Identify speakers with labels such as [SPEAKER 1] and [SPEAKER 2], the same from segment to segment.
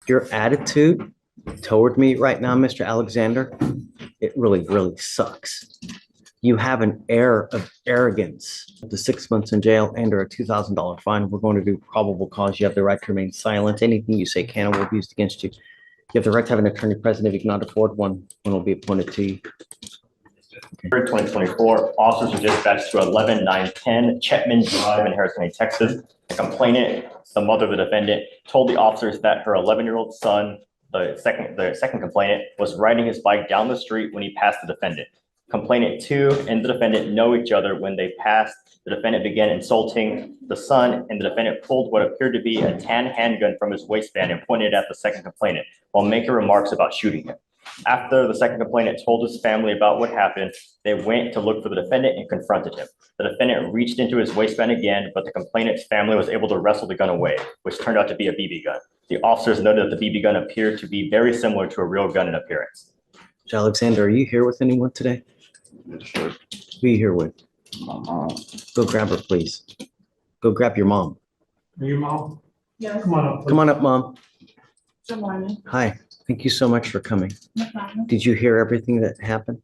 [SPEAKER 1] Your attitude toward me right now, Mr. Alexander, it really, really sucks. You have an air of arrogance. The 6 months in jail and or a $2,000 fine. We're going to do probable cause. You have the right to remain silent. Anything you say can or will be used against you. You have the right to have an attorney present. If you cannot afford one will be appointed to you.
[SPEAKER 2] 2024, officers were dispatched to 11910 Chetman Drive in Harris County, Texas. The complainant, the mother of the defendant, told the officers that her 11-year-old son, the second complainant, was riding his bike down the street when he passed the defendant. Complainant 2 and the defendant know each other. When they passed, the defendant began insulting the son, and the defendant pulled what appeared to be a tan handgun from his waistband and pointed at the second complainant while making remarks about shooting him. After the second complainant told his family about what happened, they went to look for the defendant and confronted him. The defendant reached into his waistband again, but the complainant's family was able to wrestle the gun away, which turned out to be a BB gun. The officers noted that the BB gun appeared to be very similar to a real gun in appearance.
[SPEAKER 1] Alexander, are you here with anyone today?
[SPEAKER 3] Sure.
[SPEAKER 1] Who are you here with?
[SPEAKER 3] My mom.
[SPEAKER 1] Go grab her, please. Go grab your mom.
[SPEAKER 4] Are you mom?
[SPEAKER 5] Yes.
[SPEAKER 4] Come on up.
[SPEAKER 1] Come on up, Mom.
[SPEAKER 5] Good morning.
[SPEAKER 1] Hi. Thank you so much for coming.
[SPEAKER 5] No problem.
[SPEAKER 1] Did you hear everything that happened?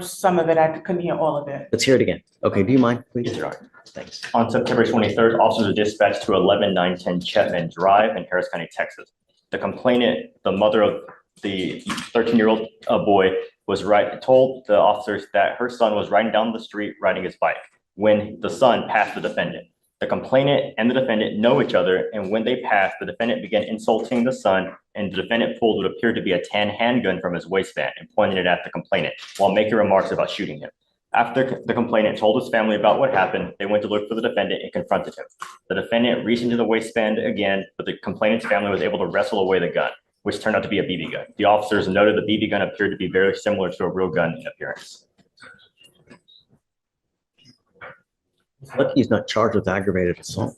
[SPEAKER 5] Some of it, I couldn't hear all of it.
[SPEAKER 1] Let's hear it again. Okay, do you mind, please?
[SPEAKER 2] Yes, Your Honor.
[SPEAKER 1] Thanks.
[SPEAKER 2] On September 23rd, officers were dispatched to 11910 Chetman Drive in Harris County, Texas. The complainant, the mother of the 13-year-old boy, told the officers that her son was riding down the street riding his bike when the son passed the defendant. The complainant and the defendant know each other, and when they passed, the defendant began insulting the son, and the defendant pulled what appeared to be a tan handgun from his waistband and pointed it at the complainant while making remarks about shooting him. After the complainant told his family about what happened, they went to look for the defendant and confronted him. The defendant reached into the waistband again, but the complainant's family was able to wrestle away the gun, which turned out to be a BB gun. The officers noted the BB gun appeared to be very similar to a real gun in appearance.
[SPEAKER 1] Lucky he's not charged with aggravated assault.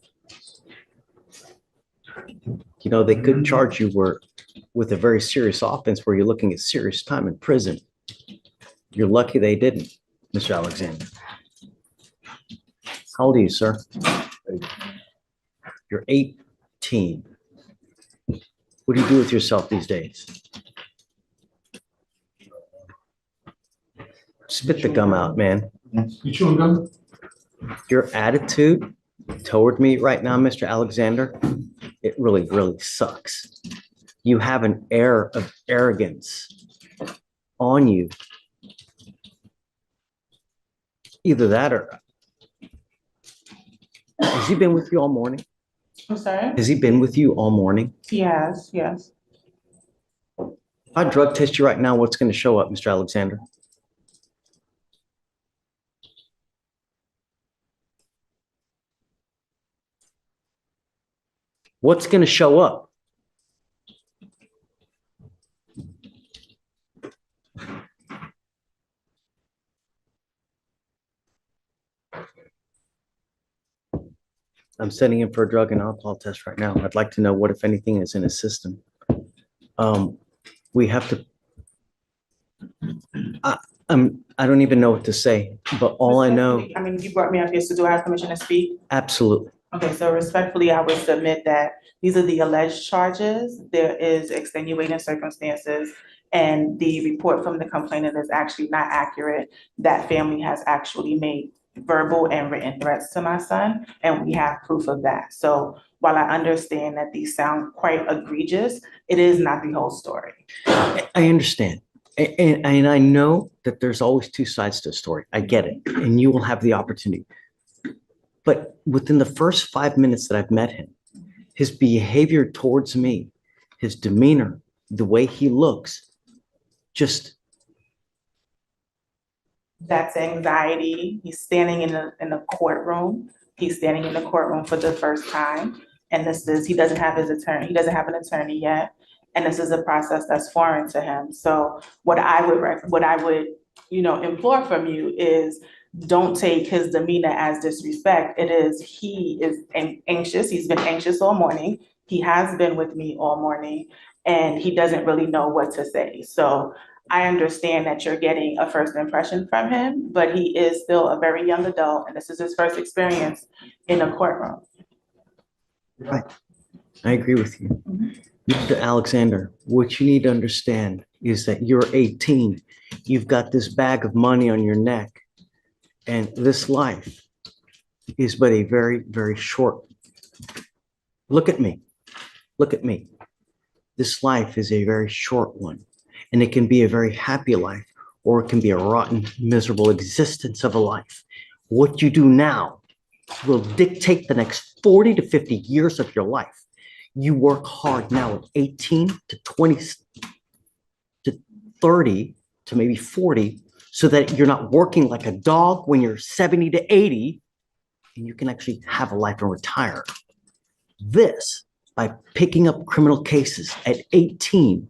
[SPEAKER 1] You know, they could charge you with a very serious offense where you're looking at serious time in prison. You're lucky they didn't, Mr. Alexander. How old are you, sir? You're 18. What do you do with yourself these days? Spit the gum out, man.
[SPEAKER 4] You chewing gum?
[SPEAKER 1] Your attitude toward me right now, Mr. Alexander, it really, really sucks. You have an air of arrogance on you. Either that or has he been with you all morning?
[SPEAKER 5] I'm sorry?
[SPEAKER 1] Has he been with you all morning?
[SPEAKER 5] Yes, yes.
[SPEAKER 1] If I drug test you right now, what's going to show up, Mr. Alexander? What's going to show up? I'm sending him for a drug and alcohol test right now. I'd like to know what, if anything, is in his system. We have to. I don't even know what to say, but all I know.
[SPEAKER 5] I mean, you brought me up here, so do I have permission to speak?
[SPEAKER 1] Absolutely.
[SPEAKER 5] Okay, so respectfully, I would submit that these are the alleged charges. There is extenuating circumstances, and the report from the complainant is actually not accurate. That family has actually made verbal and written threats to my son, and we have proof of that. So while I understand that these sound quite egregious, it is not the whole story.
[SPEAKER 1] I understand. And I know that there's always two sides to a story. I get it. And you will have the opportunity. But within the first 5 minutes that I've met him, his behavior towards me, his demeanor, the way he looks, just.
[SPEAKER 5] That's anxiety. He's standing in the courtroom. He's standing in the courtroom for the first time. And he doesn't have his attorney. He doesn't have an attorney yet. And this is a process that's foreign to him. So what I would, implore from you is don't take his demeanor as disrespect. He is anxious. He's been anxious all morning. He has been with me all morning, and he doesn't really know what to say. So I understand that you're getting a first impression from him, but he is still a very young adult, and this is his first experience in a courtroom.
[SPEAKER 1] Right. I agree with you.
[SPEAKER 5] Mhm.
[SPEAKER 1] Mr. Alexander, what you need to understand is that you're 18. You've got this bag of money on your neck, and this life is but a very, very short. Look at me. Look at me. This life is a very short one, and it can be a very happy life, or it can be a rotten, miserable existence of a life. What you do now will dictate the next 40 to 50 years of your life. You work hard now at 18 to 20 to 30 to maybe 40 so that you're not working like a dog when you're 70 to 80 and you can actually have a life and retire. This, by picking up criminal cases at 18,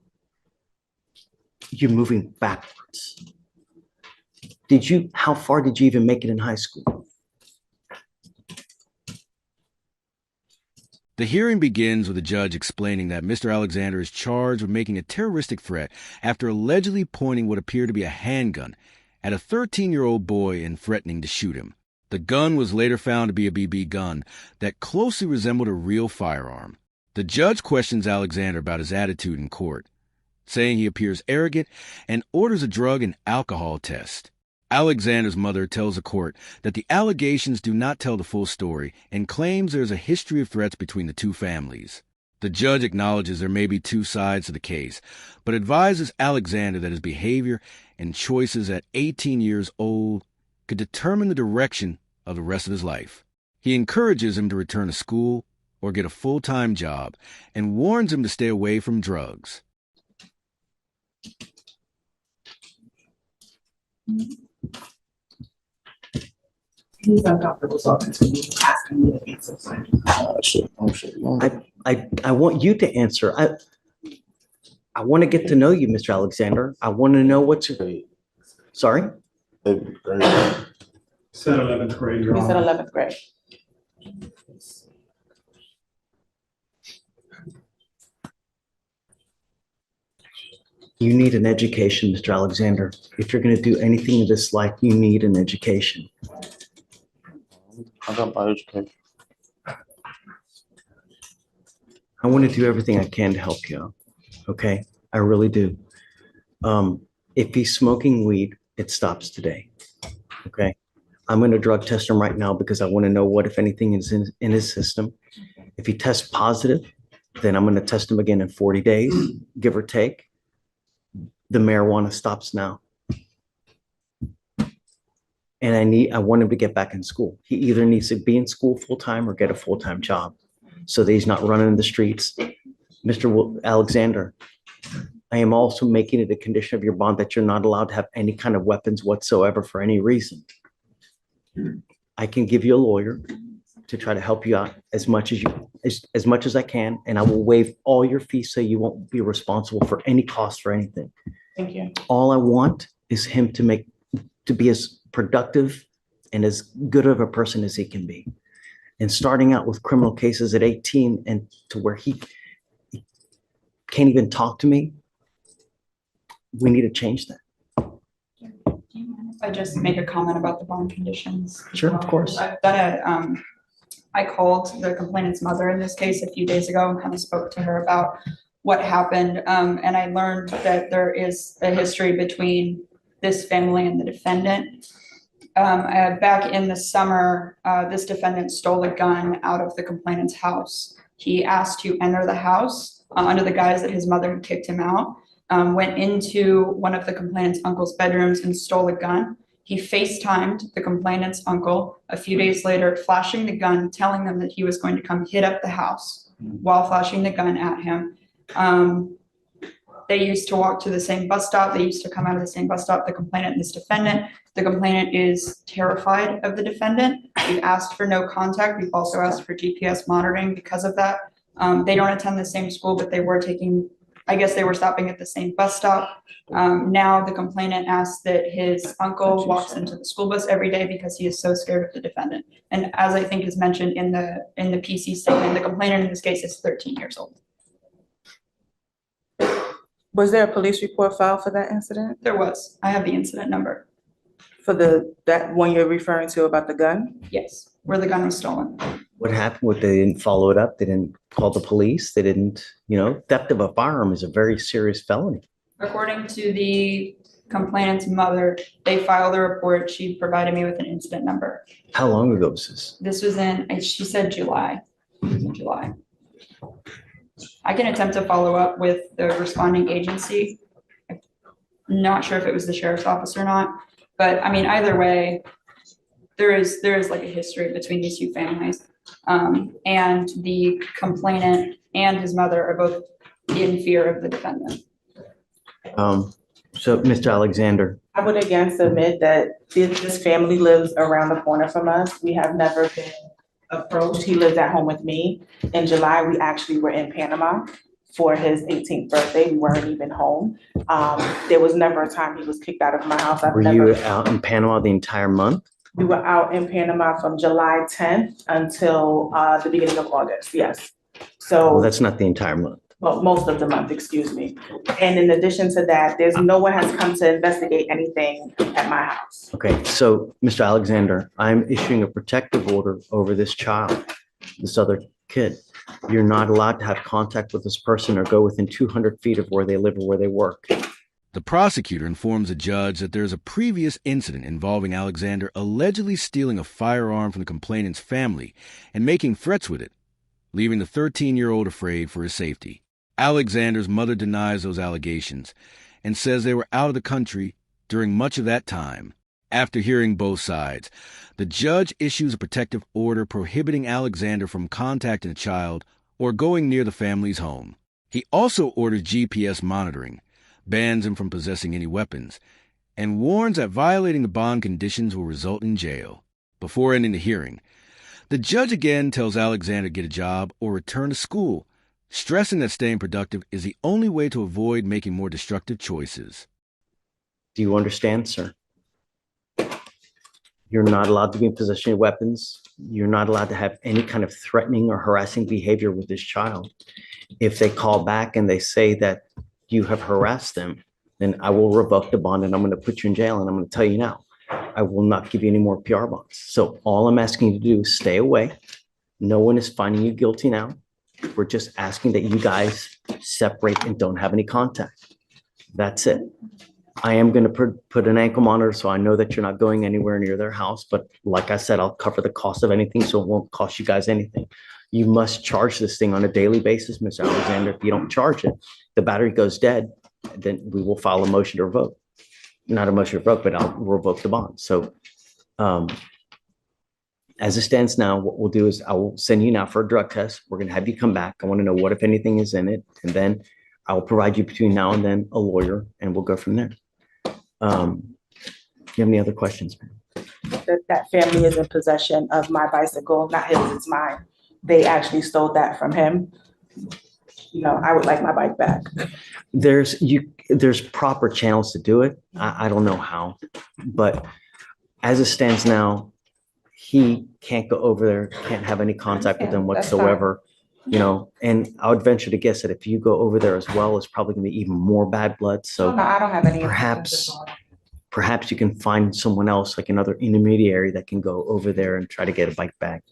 [SPEAKER 1] you're moving backwards. How far did you even make it in high school?
[SPEAKER 6] The hearing begins with the judge explaining that Mr. Alexander is charged with making a terroristic threat after allegedly pointing what appeared to be a handgun at a 13-year-old boy and threatening to shoot him. The gun was later found to be a BB gun that closely resembled a real firearm. The judge questions Alexander about his attitude in court, saying he appears arrogant and orders a drug and alcohol test. Alexander's mother tells the court that the allegations do not tell the full story and claims there is a history of threats between the two families. The judge acknowledges there may be two sides to the case, but advises Alexander that his behavior and choices at 18 years old could determine the direction of the rest of his life. He encourages him to return to school or get a full-time job and warns him to stay away from drugs.
[SPEAKER 7] He's uncomfortable talking to me, asking me to answer.
[SPEAKER 1] I want you to answer. I want to get to know you, Mr. Alexander. I want to know what's sorry?
[SPEAKER 4] Said 11th grade, Your
[SPEAKER 5] He said
[SPEAKER 4] Honor.
[SPEAKER 5] 11th grade.
[SPEAKER 1] You need an education, Mr. Alexander. If you're going to do anything in this life, you need an education.
[SPEAKER 3] I got my education.
[SPEAKER 1] I want to do everything I can to help you out. Okay? I really do. If he's smoking weed, it stops today. Okay? I'm going to drug test him right now because I want to know what, if anything, is in his system. If he tests positive, then I'm going to test him again in 40 days, give or take. The marijuana stops now. And I want him to get back in school. He either needs to be in school full-time or get a full-time job so that he's not running in the streets. Mr. Alexander, I am also making it a condition of your bond that you're not allowed to have any kind of weapons whatsoever for any reason. I can give you a lawyer to try to help you out as much as I can, and I will waive all your fees so you won't be responsible for any cost for anything.
[SPEAKER 5] Thank you.
[SPEAKER 1] All I want is him to be as productive and as good of a person as he can be. And starting out with criminal cases at 18 and to where he can't even talk to me, we need to change that.
[SPEAKER 8] If I just make a comment about the bond conditions.
[SPEAKER 1] Sure, of course.
[SPEAKER 8] I've done I called the complainant's mother in this case a few days ago and kind of spoke to her about what happened. And I learned that there is a history between this family and the defendant. Back in the summer, this defendant stole a gun out of the complainant's house. He asked to enter the house under the guise that his mother had kicked him out, went into one of the complainant's uncle's bedrooms and stole a gun. He FaceTimed the complainant's uncle a few days later, flashing the gun, telling them that he was going to come hit up the house while flashing the gun at him. They used to walk to the same bus stop. They used to come out of the same bus stop, the complainant and this defendant. The complainant is terrified of the defendant. We've asked for no contact. We've also asked for GPS monitoring because of that. They don't attend the same school, but they were I guess they were stopping at the same bus stop. Now the complainant asks that his uncle walks into the school bus every day because he is so scared of the defendant. And as I think is mentioned in the PC statement, the complainant in this case is 13 years old.
[SPEAKER 7] Was there a police report filed for that incident?
[SPEAKER 8] There was. I have the incident number.
[SPEAKER 7] For that one you're referring to about the gun?
[SPEAKER 8] Yes, where the gun was stolen.
[SPEAKER 1] What happened with, they didn't follow it up? They didn't call the police? They didn't, theft of a firearm is a very serious felony.
[SPEAKER 8] According to the complainant's mother, they filed a report. She provided me with an incident number.
[SPEAKER 1] How long ago was this?
[SPEAKER 8] This was she said July. It was in July. I can attempt to follow up with the responding agency. I'm not sure if it was the sheriff's office or not, but I mean, either way, there is like a history between these two families. And the complainant and his mother are both in fear of the defendant.
[SPEAKER 1] So, Mr. Alexander,
[SPEAKER 5] I would again submit that this family lives around the corner from us. We have never been approached. He lives at home with me. In July, we actually were in Panama for his 18th birthday. We weren't even home. There was never a time he was kicked out of my house.
[SPEAKER 1] were you out in Panama the entire month?
[SPEAKER 5] We were out in Panama from July 10th until the beginning of August, yes.
[SPEAKER 1] Well,
[SPEAKER 5] So,
[SPEAKER 1] that's not the entire month.
[SPEAKER 5] well, most of the month, excuse me. And in addition to that, no one has come to investigate anything at my house.
[SPEAKER 1] Okay, so, Mr. Alexander, I'm issuing a protective order over this child, this other kid. You're not allowed to have contact with this person or go within 200 feet of where they live or where they work.
[SPEAKER 6] The prosecutor informs the judge that there is a previous incident involving Alexander allegedly stealing a firearm from the complainant's family and making threats with it, leaving the 13-year-old afraid for his safety. Alexander's mother denies those allegations and says they were out of the country during much of that time. After hearing both sides, the judge issues a protective order prohibiting Alexander from contacting the child or going near the family's home. He also orders GPS monitoring, bans him from possessing any weapons, and warns that violating the bond conditions will result in jail. Before ending the hearing, the judge again tells Alexander to get a job or return to school, stressing that staying productive is the only way to avoid making more destructive choices.
[SPEAKER 1] Do you understand, sir? You're not allowed to be in possession of weapons. You're not allowed to have any kind of threatening or harassing behavior with this child. If they call back and they say that you have harassed them, then I will revoke the bond and I'm going to put you in jail. And I'm going to tell you now, I will not give you any more PR bonds. So all I'm asking you to do is stay away. No one is finding you guilty now. We're just asking that you guys separate and don't have any contact. That's it. I am going to put an ankle monitor so I know that you're not going anywhere near their house. But like I said, I'll cover the cost of anything, so it won't cost you guys anything. You must charge this thing on a daily basis, Mr. Alexander. If you don't charge it, the battery goes dead, then we will file a motion to revoke. Not a motion to revoke, but I'll revoke the bond. So as it stands now, what we'll do is I will send you now for a drug test. We're going to have you come back. I want to know what, if anything, is in it. And then I will provide you between now and then a lawyer, and we'll go from there. Do you have any other questions, ma'am?
[SPEAKER 5] That family is in possession of my bicycle, not his, it's mine. They actually stole that from him. I would like my bike back.
[SPEAKER 1] There's proper channels to do it. I don't know how, but as it stands now, he can't go over there, can't have any contact with them
[SPEAKER 5] That's
[SPEAKER 1] whatsoever. And I would venture to guess that if you go over there as well, it's probably going to be even more bad blood. So
[SPEAKER 5] No, I don't have any.
[SPEAKER 1] perhaps you can find someone else, like another intermediary, that can go over there and try to get a bike back.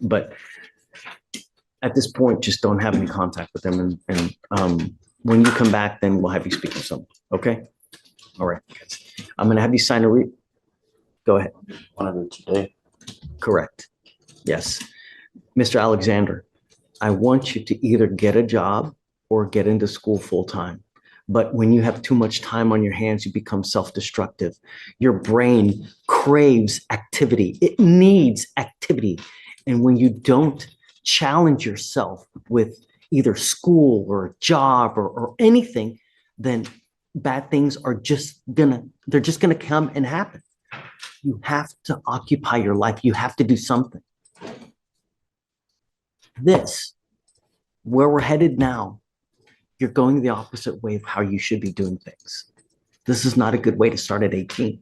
[SPEAKER 1] But at this point, just don't have any contact with them. And when you come back, then we'll have you speak to someone. Okay. All right. I'm going to have you sign go ahead.
[SPEAKER 3] One of it today.
[SPEAKER 1] Correct. Yes. Mr. Alexander, I want you to either get a job or get into school full time. But when you have too much time on your hands, you become self-destructive. Your brain craves activity. It needs activity. And when you don't challenge yourself with either school or a job or anything, then bad things are they're just gonna come and happen. You have to occupy your life. You have to do something. Where we're headed now, you're going the opposite way of how you should be doing things. This is not a good way to start at 18.